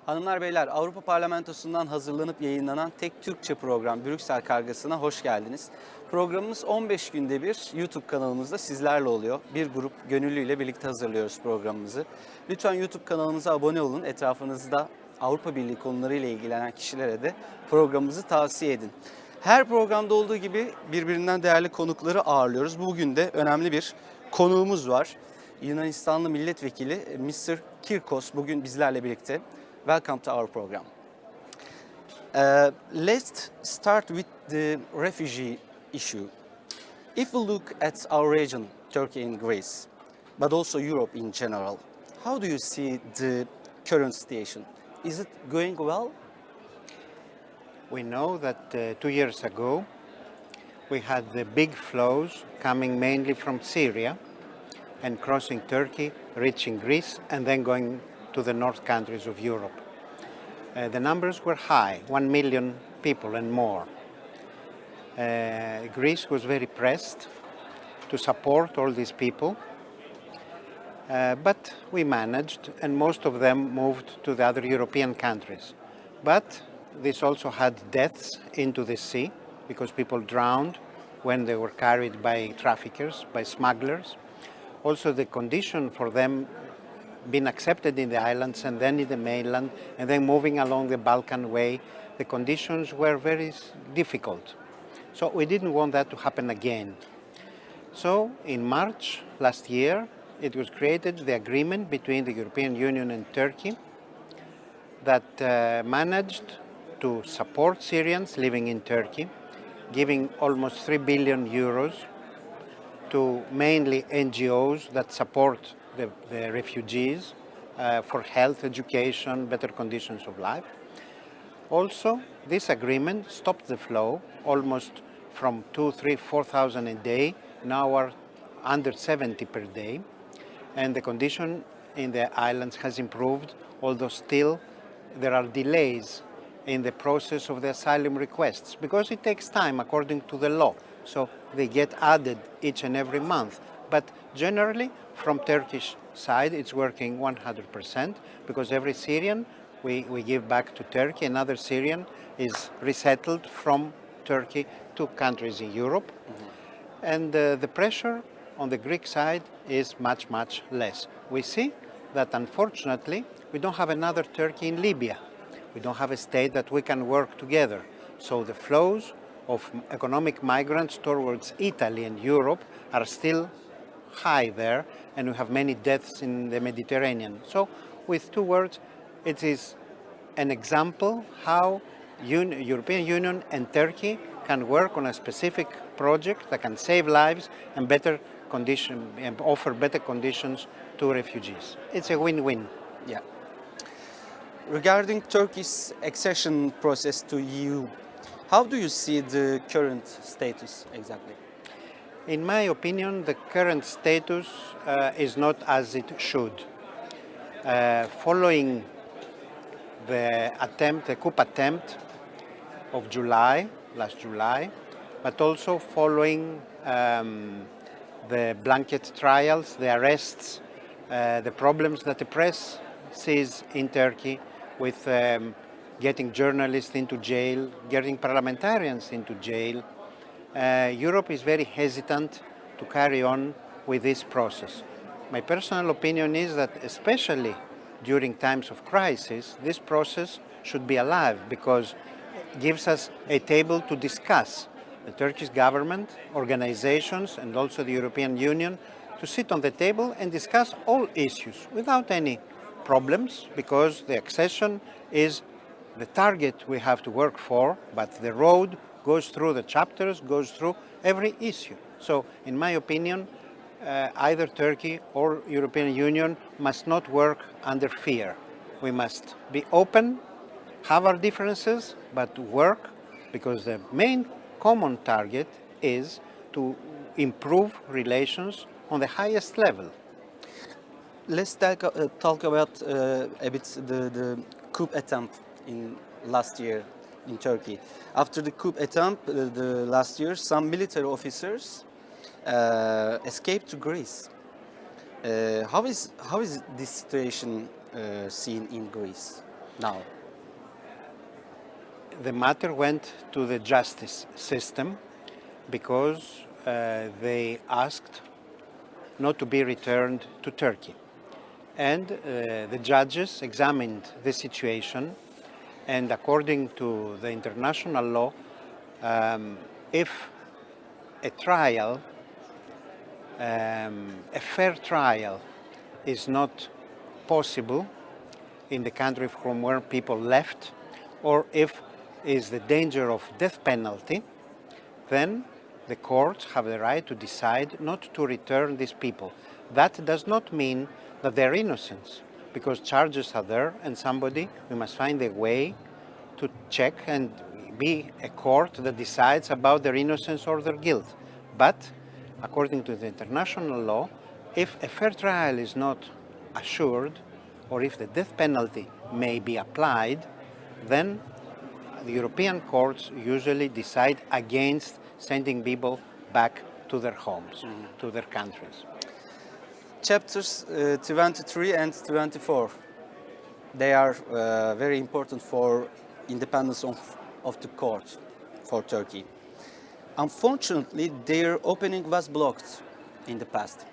Hanımlar beyler, Avrupa Parlamentosu'ndan hazırlanıp yayınlanan tek Türkçe program Brüksel Kargası'na hoş geldiniz. Programımız 15 günde bir YouTube kanalımızda sizlerle oluyor. Bir grup gönüllüyle birlikte hazırlıyoruz programımızı. Lütfen YouTube kanalımıza abone olun. Etrafınızda Avrupa Birliği konularıyla ilgilenen kişilere de programımızı tavsiye edin. Her programda olduğu gibi birbirinden değerli konukları ağırlıyoruz. Bugün de önemli bir konuğumuz var. Yunanistanlı milletvekili Mr. Kirkos bugün bizlerle birlikte. Welcome to our program. Let's start with the refugee issue. If we look at our region, Turkey and Greece, but also Europe in general, how do you see the current situation? Is it going well? We know that 2 years ago we had the big flows coming mainly from Syria and crossing Turkey, reaching Greece, and then going to the north countries of Europe. The numbers were high, 1 million people and more. Greece was very pressed to support all these people, but we managed, and most of them moved to the other European countries. But this also had deaths into the sea, because people drowned when they were carried by traffickers, by smugglers. Also the condition for them being accepted in the islands and then in the mainland and then moving along the Balkan way, the conditions were very difficult. So we didn't want that to happen again. So in March last year, it was created the agreement between the European Union and Turkey that managed to support Syrians living in Turkey, giving almost 3 billion euros to mainly NGOs that support the refugees for health, education, better conditions of life. Also, this agreement stopped the flow almost from 2, 3, 4,000 a day, now are under 70 per day. And the condition in the islands has improved, although still there are delays in the process of the asylum requests, because it takes time according to the law. So they get added each and every month. But generally, from Turkish side, it's working 100%, because every Syrian we give back to Turkey. Another Syrian is resettled from Turkey to countries in Europe. Mm-hmm. And the pressure on the Greek side is much, much less. We see that unfortunately, we don't have another Turkey in Libya. We don't have a state that we can work together. So the flows of economic migrants towards Italy and Europe are still high there, and we have many deaths in the Mediterranean. So with two words, it is an example how European Union and Turkey can work on a specific project that can save lives and offer better conditions to refugees. It's a win-win. Yeah. Regarding Turkey's accession process to EU, how do you see the current status exactly? In my opinion, the current status is not as it should. Following the coup attempt of last July, but also following the blanket trials, the arrests, the problems that the press sees in Turkey with getting journalists into jail, getting parliamentarians into jail, Europe is very hesitant to carry on with this process. My personal opinion is that especially during times of crisis, this process should be alive, because it gives us a table to discuss. The Turkish government, organizations, and also the European Union to sit on the table and discuss all issues without any problems, because the accession is the target we have to work for, but the road goes through the chapters, goes through every issue. So, in my opinion, either Turkey or European Union must not work under fear. We must be open, have our differences, but work, because the main common target is to improve relations on the highest level. Let's talk about a bit the coup attempt in last year in Turkey. After the coup attempt the last year, some military officers escaped to Greece. How is this situation seen in Greece? now? The matter went to the justice system because they asked not to be returned to Turkey. And the judges examined the situation, and according to the international law, if a trial, a fair trial, is not possible in the country from where people left, or if is the danger of death penalty, then the courts have the right to decide not to return these people. That does not mean that they're innocent, because charges are there, and we must find a way to check and be a court that decides about their innocence or their guilt. But according to the international law, if a fair trial is not assured, or if the death penalty may be applied, then the European courts usually decide against sending people back to their homes, to their countries. Chapters 23 and 24, they are very important for independence of the court for Turkey. Unfortunately, their opening was blocked in the past.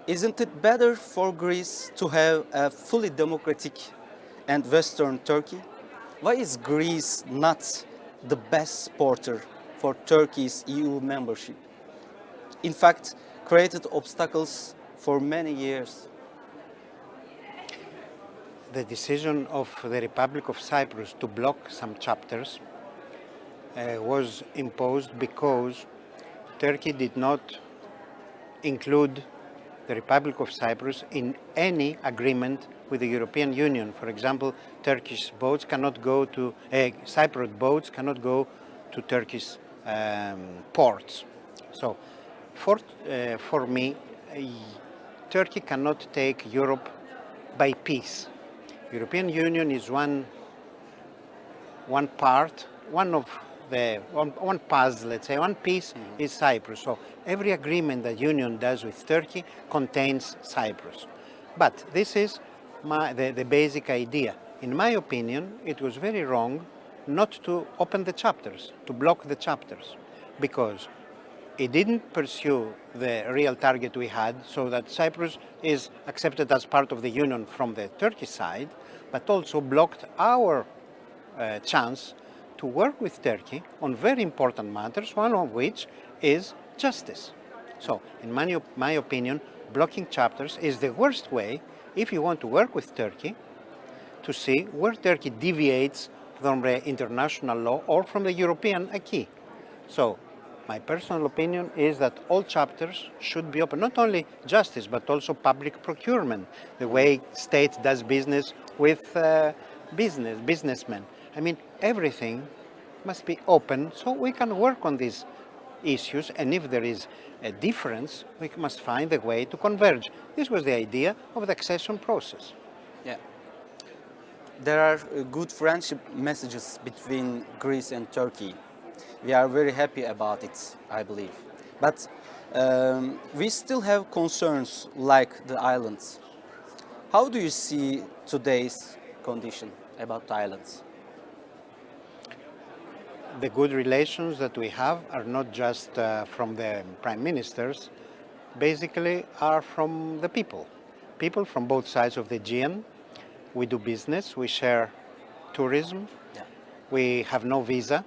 Isn't it better for Greece to have a fully democratic and Western Turkey? Why is Greece not the best supporter for Turkey's EU membership? In fact, created obstacles for many years. The decision of the Republic of Cyprus to block some chapters was imposed because Turkey did not include the Republic of Cyprus in any agreement with the European Union. For example, Turkish boats cannot go to, Cypriot boats cannot go to Turkish ports. So for me, Turkey cannot take Europe by piece. European Union is one part, one puzzle, let's say, one piece is Cyprus. So every agreement that Union does with Turkey contains Cyprus. But this is the basic idea. In my opinion, it was very wrong not to open the chapters, to block the chapters, because it didn't pursue the real target we had, so that Cyprus is accepted as part of the Union from the Turkish side, but also blocked our chance to work with Turkey on very important matters, one of which is justice. So, in my opinion, blocking chapters is the worst way if you want to work with Turkey to see where Turkey deviates from the international law or from the European acquis. So, my personal opinion is that all chapters should be open, not only justice, but also public procurement, the way state does business with businessmen. I mean, everything must be open so we can work on these issues, and if there is a difference, we must find a way to converge. This was the idea of the accession process. Yeah. There are good friendship messages between Greece and Turkey. We are very happy about it, I believe. But we still have concerns like the islands. How do you see today's condition about the islands? The good relations that we have are not just from the prime ministers, basically are from the people. People from both sides of the Aegean. We do business, we share tourism, we have no visa.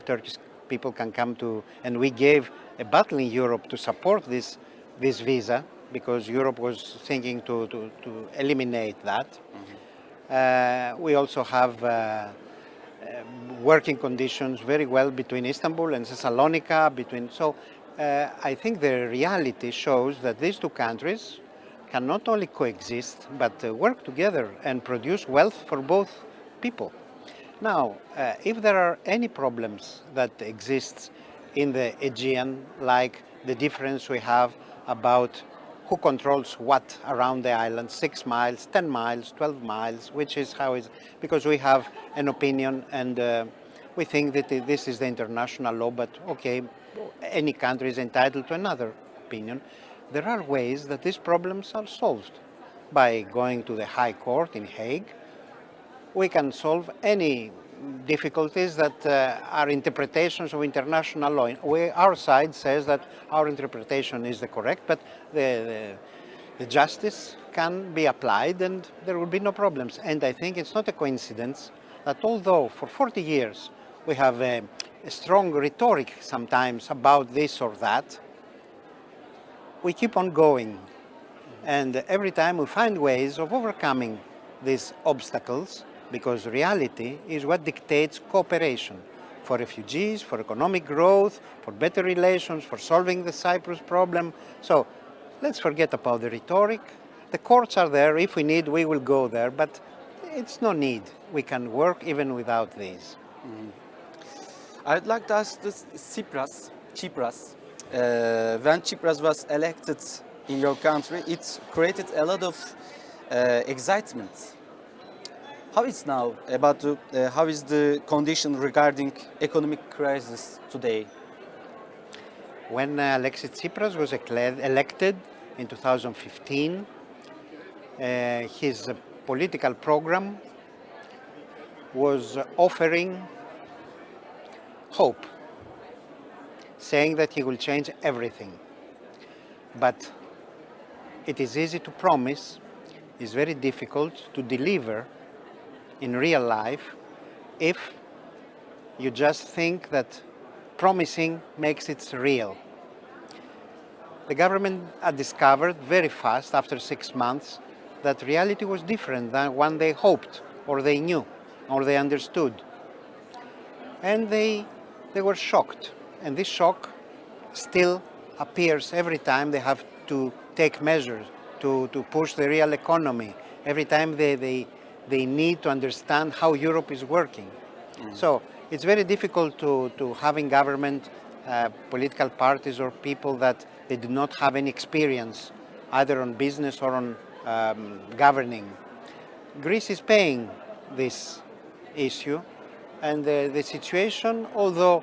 Turkish people can come to, and we gave a battle in Europe to support this visa, because Europe was thinking to eliminate that. We also have working conditions very well between Istanbul and Thessalonica. So I think the reality shows that these two countries can not only coexist, but work together and produce wealth for both people. Now, if there are any problems that exist in the Aegean, like the difference we have about who controls what around the island, 6 miles, 10 miles, 12 miles, which is how it's, because we have an opinion and we think that this is the international law, but okay, any country is entitled to another opinion. There are ways that these problems are solved by going to the High Court in Hague, we can solve any difficulties that are interpretations of international law. Our side says that our interpretation is the correct, but the justice can be applied and there will be no problems. And I think it's not a coincidence that although for 40 years we have a strong rhetoric sometimes about this or that, we keep on going. And every time we find ways of overcoming these obstacles, because reality is what dictates cooperation for refugees, for economic growth, for better relations, for solving the Cyprus problem. So let's forget about the rhetoric. The courts are there. If we need, we will go there, but it's no need. We can work even without these. I'd like to ask this Tsipras. When Tsipras was elected in your country, it created a lot of excitement. How is now about how is the condition regarding economic crisis today? When Alexis Tsipras was elected in 2015, his political program was offering hope, saying that he will change everything. But it is easy to promise, it's very difficult to deliver in real life if you just think that promising makes it real. The government had discovered very fast, after 6 months, that reality was different than what they hoped, or they knew, or they understood. And they were shocked. And this shock still appears every time they have to take measures to push the real economy, every time they need to understand how Europe is working. So it's very difficult to have in government political parties or people that they do not have any experience either on business or on governing. Greece is paying this issue, and the situation, although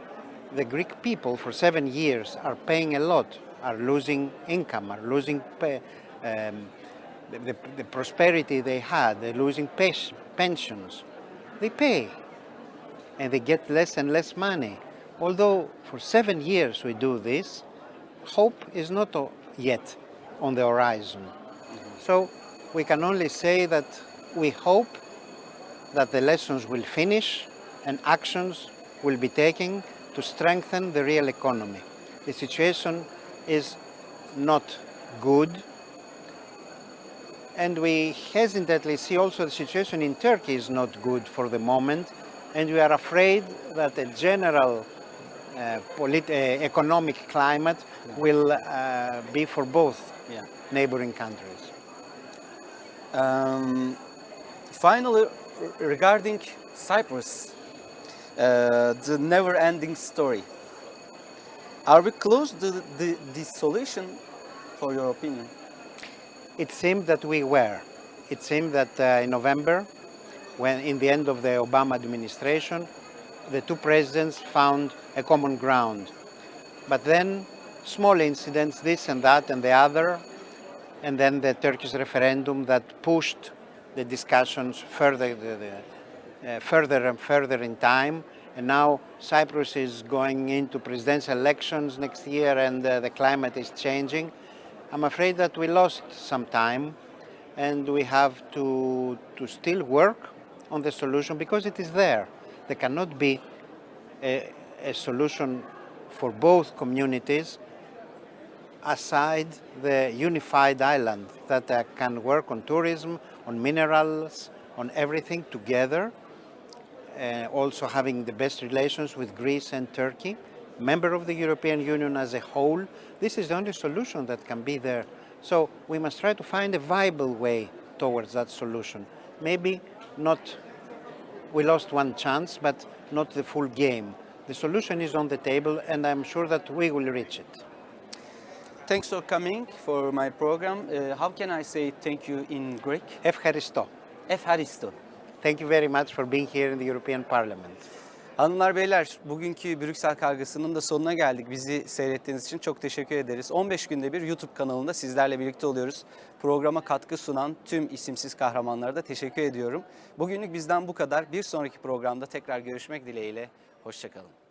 the Greek people for 7 years are paying a lot, are losing income, are losing the prosperity they had, they're losing pensions. They pay, and they get less and less money. Although for 7 years we do this, hope is not yet on the horizon. So we can only say that we hope that the lessons will finish and actions will be taken to strengthen the real economy. The situation is not good, and we hesitantly see also the situation in Turkey is not good for the moment, and we are afraid that a general economic climate will be for both neighboring countries. Finally, regarding Cyprus, the never-ending story. Are we close to the solution, for your opinion? It seemed that we were. It seemed that in November, when in the end of the Obama administration, the two presidents found a common ground. But then small incidents, this and that and the other, and then the Turkish referendum that pushed the discussions further and further in time. And now Cyprus is going into presidential elections next year, and the climate is changing. I'm afraid that we lost some time, and we have to still work on the solution because it is there. There cannot be a solution for both communities aside the unified island that can work on tourism, on minerals, on everything together. Also having the best relations with Greece and Turkey, member of the European Union as a whole. This is the only solution that can be there. So we must try to find a viable way towards that solution. Maybe not, we lost one chance, but not the full game. The solution is on the table, and I'm sure that we will reach it. Thanks for coming for my program. How can I say thank you in Greek? Ευχαριστώ. Efharisto. Thank you very much for being here in the European Parliament. Hanımlar beyler, bugünkü Brüksel Kargası'nın da sonuna geldik. Bizi seyrettiğiniz için çok teşekkür ederiz. 15 günde bir YouTube kanalında sizlerle birlikte oluyoruz. Programa katkı sunan tüm isimsiz kahramanlara da teşekkür ediyorum. Bugünlük bizden bu kadar. Bir sonraki programda tekrar görüşmek dileğiyle. Hoşça kalın.